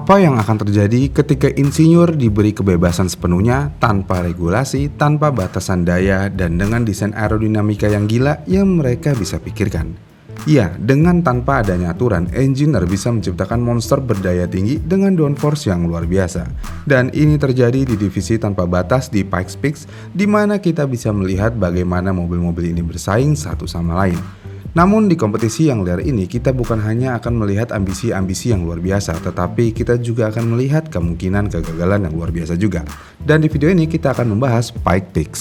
Apa yang akan terjadi ketika insinyur diberi kebebasan sepenuhnya tanpa regulasi, tanpa batasan daya, dan dengan desain aerodinamika yang gila yang mereka bisa pikirkan? Ya, dengan tanpa adanya aturan, engineer bisa menciptakan monster berdaya tinggi dengan downforce yang luar biasa. Dan ini terjadi di divisi tanpa batas di Pikes Peak, di mana kita bisa melihat bagaimana mobil-mobil ini bersaing satu sama lain. Namun di kompetisi yang liar ini kita bukan hanya akan melihat ambisi-ambisi yang luar biasa, tetapi kita juga akan melihat kemungkinan kegagalan yang luar biasa juga. Dan di video ini kita akan membahas Pikes Peak.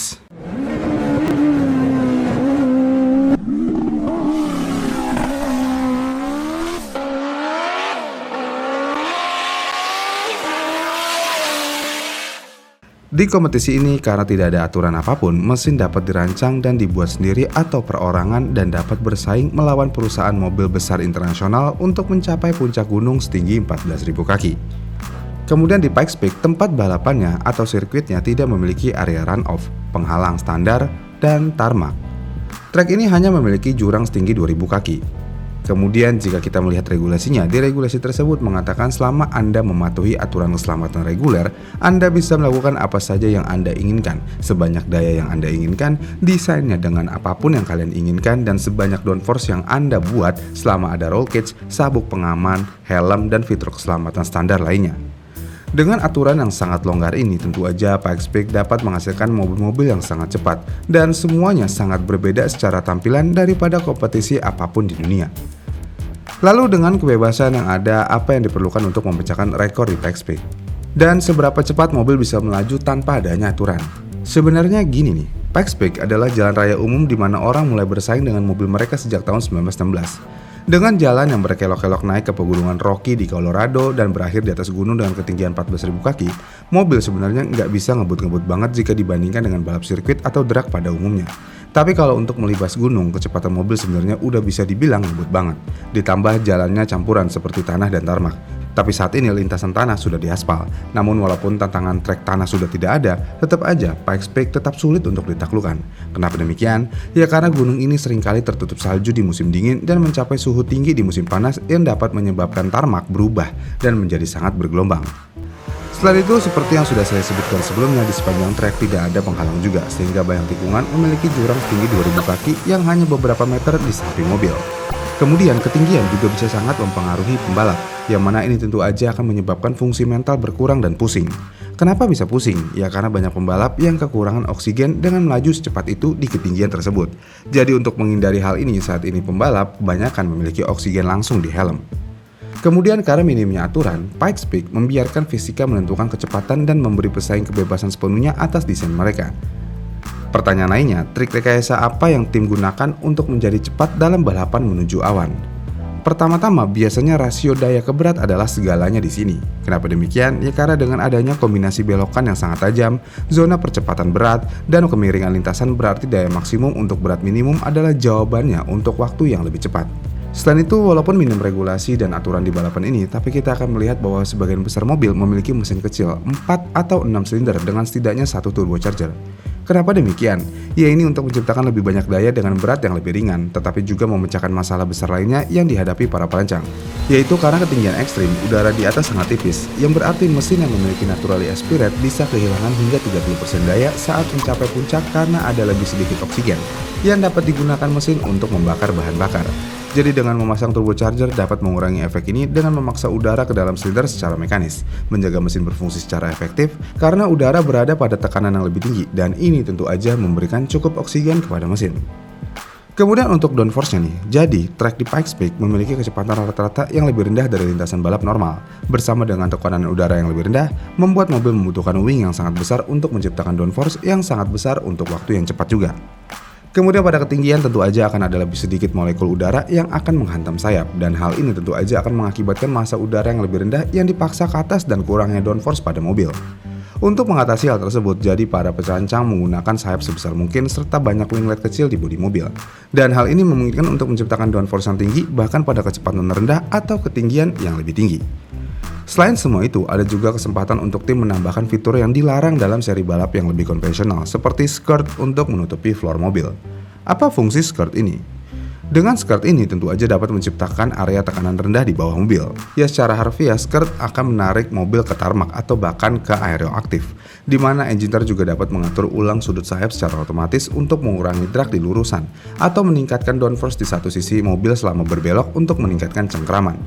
Di kompetisi ini, karena tidak ada aturan apapun, mesin dapat dirancang dan dibuat sendiri atau perorangan dan dapat bersaing melawan perusahaan mobil besar internasional untuk mencapai puncak gunung setinggi 14.000 kaki. Kemudian di Pikes Peak, tempat balapannya atau sirkuitnya tidak memiliki area run-off, penghalang standar, dan tarmac. Trek ini hanya memiliki jurang setinggi 2.000 kaki. Kemudian jika kita melihat regulasinya, di regulasi tersebut mengatakan selama Anda mematuhi aturan keselamatan reguler, Anda bisa melakukan apa saja yang Anda inginkan, sebanyak daya yang Anda inginkan, desainnya dengan apapun yang kalian inginkan, dan sebanyak downforce yang Anda buat selama ada roll cage, sabuk pengaman, helm, dan fitur keselamatan standar lainnya. Dengan aturan yang sangat longgar ini, tentu aja Pikes Peak dapat menghasilkan mobil-mobil yang sangat cepat, dan semuanya sangat berbeda secara tampilan daripada kompetisi apapun di dunia. Lalu dengan kebebasan yang ada, apa yang diperlukan untuk memecahkan rekor di Pikes Peak? Dan seberapa cepat mobil bisa melaju tanpa adanya aturan? Sebenarnya gini nih, Pikes Peak adalah jalan raya umum di mana orang mulai bersaing dengan mobil mereka sejak tahun 1916. Dengan jalan yang berkelok-kelok naik ke pegunungan Rocky di Colorado dan berakhir di atas gunung dengan ketinggian 14.000 kaki, mobil sebenarnya nggak bisa ngebut-ngebut banget jika dibandingkan dengan balap sirkuit atau drag pada umumnya. Tapi kalau untuk melibas gunung, kecepatan mobil sebenarnya udah bisa dibilang ngebut banget. Ditambah jalannya campuran seperti tanah dan tarmac. Tapi saat ini lintasan tanah sudah diaspal. Namun walaupun tantangan trek tanah sudah tidak ada, tetap aja Pikes Peak tetap sulit untuk ditaklukkan. Kenapa demikian? Ya karena gunung ini seringkali tertutup salju di musim dingin dan mencapai suhu tinggi di musim panas yang dapat menyebabkan tarmac berubah dan menjadi sangat bergelombang. Selain itu, seperti yang sudah saya sebutkan sebelumnya, di sepanjang trek tidak ada penghalang juga, sehingga banyak tikungan memiliki jurang setinggi 2.000 kaki yang hanya beberapa meter di samping mobil. Kemudian ketinggian juga bisa sangat mempengaruhi pembalap, yang mana ini tentu aja akan menyebabkan fungsi mental berkurang dan pusing. Kenapa bisa pusing? Ya karena banyak pembalap yang kekurangan oksigen dengan melaju secepat itu di ketinggian tersebut. Jadi untuk menghindari hal ini, saat ini pembalap kebanyakan memiliki oksigen langsung di helm. Kemudian karena minimnya aturan, Pikes Peak membiarkan fisika menentukan kecepatan dan memberi pesaing kebebasan sepenuhnya atas desain mereka. Pertanyaan lainnya, trik rekayasa apa yang tim gunakan untuk menjadi cepat dalam balapan menuju awan? Pertama-tama, biasanya rasio daya ke berat adalah segalanya di sini. Kenapa demikian? Ya karena dengan adanya kombinasi belokan yang sangat tajam, zona percepatan berat, dan kemiringan lintasan berarti daya maksimum untuk berat minimum adalah jawabannya untuk waktu yang lebih cepat. Selain itu, walaupun minim regulasi dan aturan di balapan ini, tapi kita akan melihat bahwa sebagian besar mobil memiliki mesin kecil 4 atau 6 silinder dengan setidaknya 1 turbocharger. Kenapa demikian? Ya ini untuk menciptakan lebih banyak daya dengan berat yang lebih ringan, tetapi juga memecahkan masalah besar lainnya yang dihadapi para perancang. Yaitu karena ketinggian ekstrim, udara di atas sangat tipis, yang berarti mesin yang memiliki naturally aspirate bisa kehilangan hingga 30% daya saat mencapai puncak karena ada lebih sedikit oksigen yang dapat digunakan mesin untuk membakar bahan bakar. Jadi dengan memasang turbocharger dapat mengurangi efek ini dengan memaksa udara ke dalam silinder secara mekanis, menjaga mesin berfungsi secara efektif karena udara berada pada tekanan yang lebih tinggi dan ini tentu aja memberikan cukup oksigen kepada mesin. Kemudian untuk downforce-nya nih, jadi trek di Pikes Peak memiliki kecepatan rata-rata yang lebih rendah dari lintasan balap normal. Bersama dengan tekanan udara yang lebih rendah, membuat mobil membutuhkan wing yang sangat besar untuk menciptakan downforce yang sangat besar untuk waktu yang cepat juga. Kemudian pada ketinggian tentu aja akan ada lebih sedikit molekul udara yang akan menghantam sayap dan hal ini tentu aja akan mengakibatkan massa udara yang lebih rendah yang dipaksa ke atas dan kurangnya downforce pada mobil. Untuk mengatasi hal tersebut, jadi para perancang menggunakan sayap sebesar mungkin serta banyak winglet kecil di bodi mobil. Dan hal ini memungkinkan untuk menciptakan downforce yang tinggi bahkan pada kecepatan rendah atau ketinggian yang lebih tinggi. Selain semua itu, ada juga kesempatan untuk tim menambahkan fitur yang dilarang dalam seri balap yang lebih konvensional, seperti skirt untuk menutupi floor mobil. Apa fungsi skirt ini? Dengan skirt ini tentu aja dapat menciptakan area tekanan rendah di bawah mobil. Ya secara harfiah, skirt akan menarik mobil ke tarmac atau bahkan ke area aktif, di mana engineer juga dapat mengatur ulang sudut sayap secara otomatis untuk mengurangi drag di lurusan, atau meningkatkan downforce di satu sisi mobil selama berbelok untuk meningkatkan cengkraman.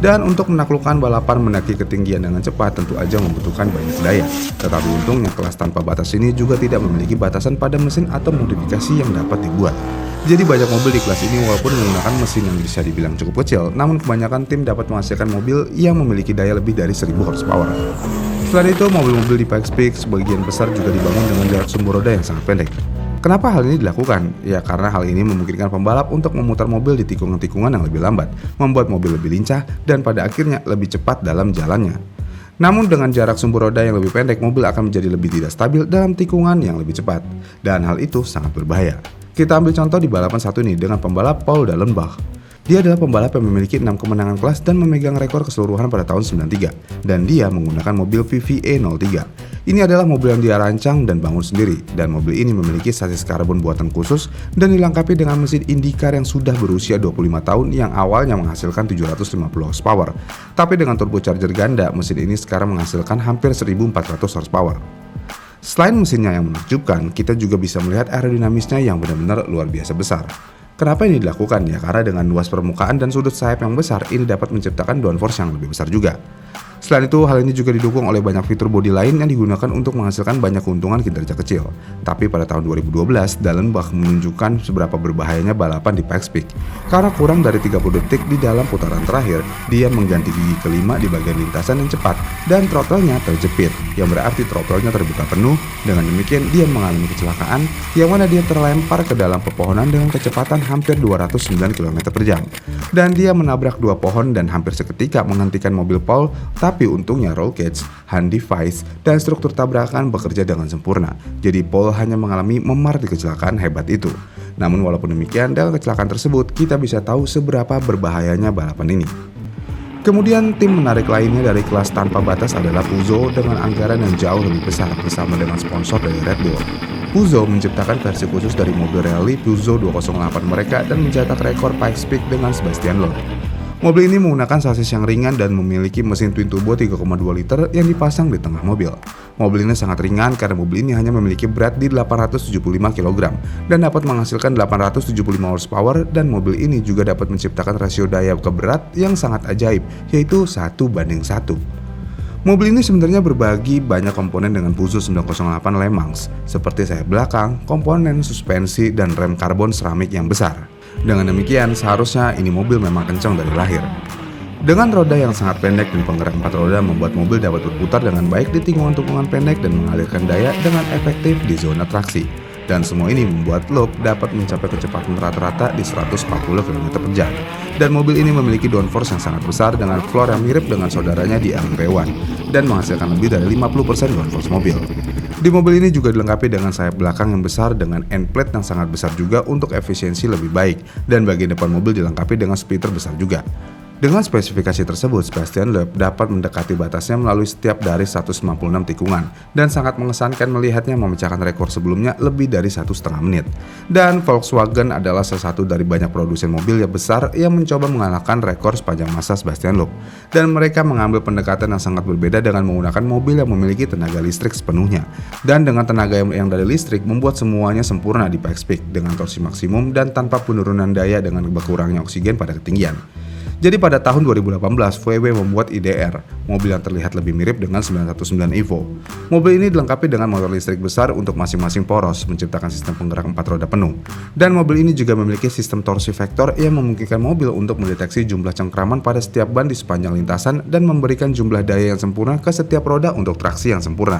Dan untuk menaklukkan balapan mendaki ketinggian dengan cepat tentu aja membutuhkan banyak daya. Tetapi untungnya kelas tanpa batas ini juga tidak memiliki batasan pada mesin atau modifikasi yang dapat dibuat. Jadi banyak mobil di kelas ini walaupun menggunakan mesin yang bisa dibilang cukup kecil, namun kebanyakan tim dapat menghasilkan mobil yang memiliki daya lebih dari 1000 horsepower. Selain itu, mobil-mobil di Pikes Peak sebagian besar juga dibangun dengan jarak sumbu roda yang sangat pendek. Kenapa hal ini dilakukan? Ya karena hal ini memungkinkan pembalap untuk memutar mobil di tikungan-tikungan yang lebih lambat, membuat mobil lebih lincah, dan pada akhirnya lebih cepat dalam jalannya. Namun dengan jarak sumbu roda yang lebih pendek, mobil akan menjadi lebih tidak stabil dalam tikungan yang lebih cepat, dan hal itu sangat berbahaya. Kita ambil contoh di balapan satu ini dengan pembalap Paul Dallenbach. Dia adalah pembalap yang memiliki 6 kemenangan kelas dan memegang rekor keseluruhan pada tahun 93, dan dia menggunakan mobil VVA 03. Ini adalah mobil yang dia rancang dan bangun sendiri, dan mobil ini memiliki sasis karbon buatan khusus dan dilengkapi dengan mesin IndyCar yang sudah berusia 25 tahun yang awalnya menghasilkan 750 horsepower. Tapi dengan turbocharger ganda, mesin ini sekarang menghasilkan hampir 1400 horsepower. Selain mesinnya yang menakjubkan, kita juga bisa melihat aerodinamisnya yang benar-benar luar biasa besar. Kenapa ini dilakukan? Ya karena dengan luas permukaan dan sudut sayap yang besar, ini dapat menciptakan downforce yang lebih besar juga. Selain itu, hal ini juga didukung oleh banyak fitur bodi lain yang digunakan untuk menghasilkan banyak keuntungan kinerja kecil. Tapi pada tahun 2012, Dallenbach menunjukkan seberapa berbahayanya balapan di Pikes Peak. Karena kurang dari 30 detik di dalam putaran terakhir, dia mengganti gigi kelima di bagian lintasan yang cepat dan throttle-nya terjepit, yang berarti throttle-nya terbuka penuh. Dengan demikian, dia mengalami kecelakaan yang mana dia terlempar ke dalam pepohonan dengan kecepatan hampir 209 km per jam. Dan dia menabrak dua pohon dan hampir seketika menghentikan mobil Paul. Tapi untungnya roll cage, hand device, dan struktur tabrakan bekerja dengan sempurna. Jadi Paul hanya mengalami memar di kecelakaan hebat itu. Namun walaupun demikian, dalam kecelakaan tersebut kita bisa tahu seberapa berbahayanya balapan ini. Kemudian tim menarik lainnya dari kelas tanpa batas adalah Peugeot dengan anggaran yang jauh lebih besar bersama dengan sponsor dari Red Bull. Peugeot menciptakan versi khusus dari mobil rally Peugeot 208 mereka dan mencetak rekor Pikes Peak dengan Sebastian Loeb. Mobil ini menggunakan sasis yang ringan dan memiliki mesin twin turbo 3,2 liter yang dipasang di tengah mobil. Mobil ini sangat ringan karena mobil ini hanya memiliki berat di 875 kg dan dapat menghasilkan 875 horsepower, dan mobil ini juga dapat menciptakan rasio daya ke berat yang sangat ajaib, yaitu 1:1. Mobil ini sebenarnya berbagi banyak komponen dengan Peugeot 908 Le Mans, seperti sayap belakang, komponen suspensi, dan rem karbon seramik yang besar. Dengan demikian, seharusnya ini mobil memang kencang dari lahir. Dengan roda yang sangat pendek dan penggerak 4 roda membuat mobil dapat berputar dengan baik di tikungan-tikungan pendek dan mengalirkan daya dengan efektif di zona traksi. Dan semua ini membuat Loeb dapat mencapai kecepatan rata-rata di 140 km per jam. Dan mobil ini memiliki downforce yang sangat besar dengan floor yang mirip dengan saudaranya di LMP1 dan menghasilkan lebih dari 50% downforce mobil. Di mobil ini juga dilengkapi dengan sayap belakang yang besar dengan end plate yang sangat besar juga untuk efisiensi lebih baik, dan bagian depan mobil dilengkapi dengan splitter besar juga. Dengan spesifikasi tersebut, Sebastian Loeb dapat mendekati batasnya melalui setiap dari 196 tikungan, dan sangat mengesankan melihatnya memecahkan rekor sebelumnya lebih dari 1,5 menit. Dan Volkswagen adalah salah satu dari banyak produsen mobil yang besar yang mencoba mengalahkan rekor sepanjang masa Sebastian Loeb. Dan mereka mengambil pendekatan yang sangat berbeda dengan menggunakan mobil yang memiliki tenaga listrik sepenuhnya. Dan dengan tenaga yang dari listrik membuat semuanya sempurna di Pikes Peak dengan torsi maksimum dan tanpa penurunan daya dengan berkurangnya oksigen pada ketinggian. Jadi pada tahun 2018, VW membuat IDR, mobil yang terlihat lebih mirip dengan 919 Evo. Mobil ini dilengkapi dengan motor listrik besar untuk masing-masing poros, menciptakan sistem penggerak 4 roda penuh. Dan mobil ini juga memiliki sistem torsi vektor yang memungkinkan mobil untuk mendeteksi jumlah cengkraman pada setiap ban di sepanjang lintasan dan memberikan jumlah daya yang sempurna ke setiap roda untuk traksi yang sempurna.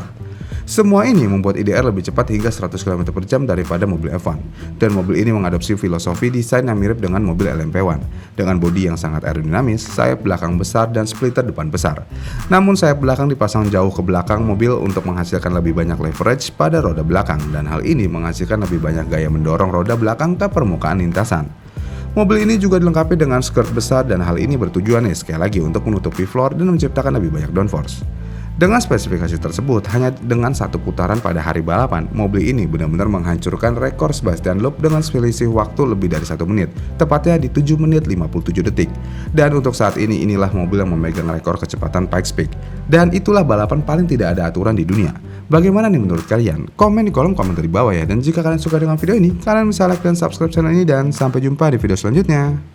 Semua ini membuat IDR lebih cepat hingga 100 km per jam daripada mobil F1. Dan mobil ini mengadopsi filosofi desain yang mirip dengan mobil LMP1, dengan bodi yang sangat aerodinamis, sayap belakang besar, dan splitter depan besar. Namun sayap belakang dipasang jauh ke belakang mobil untuk menghasilkan lebih banyak leverage pada roda belakang, dan hal ini menghasilkan lebih banyak gaya mendorong roda belakang ke permukaan lintasan. Mobil ini juga dilengkapi dengan skirt besar, dan hal ini bertujuan sekali lagi untuk menutupi floor dan menciptakan lebih banyak downforce. Dengan spesifikasi tersebut, hanya dengan satu putaran pada hari balapan, mobil ini benar-benar menghancurkan rekor Sebastian Loeb dengan selisih waktu lebih dari 1 menit, tepatnya di 7 menit 57 detik. Dan untuk saat ini, inilah mobil yang memegang rekor kecepatan Pikes Peak. Dan itulah balapan paling tidak ada aturan di dunia. Bagaimana nih menurut kalian? Komen di kolom komentar di bawah ya. Dan jika kalian suka dengan video ini, kalian bisa like dan subscribe channel ini, dan sampai jumpa di video selanjutnya.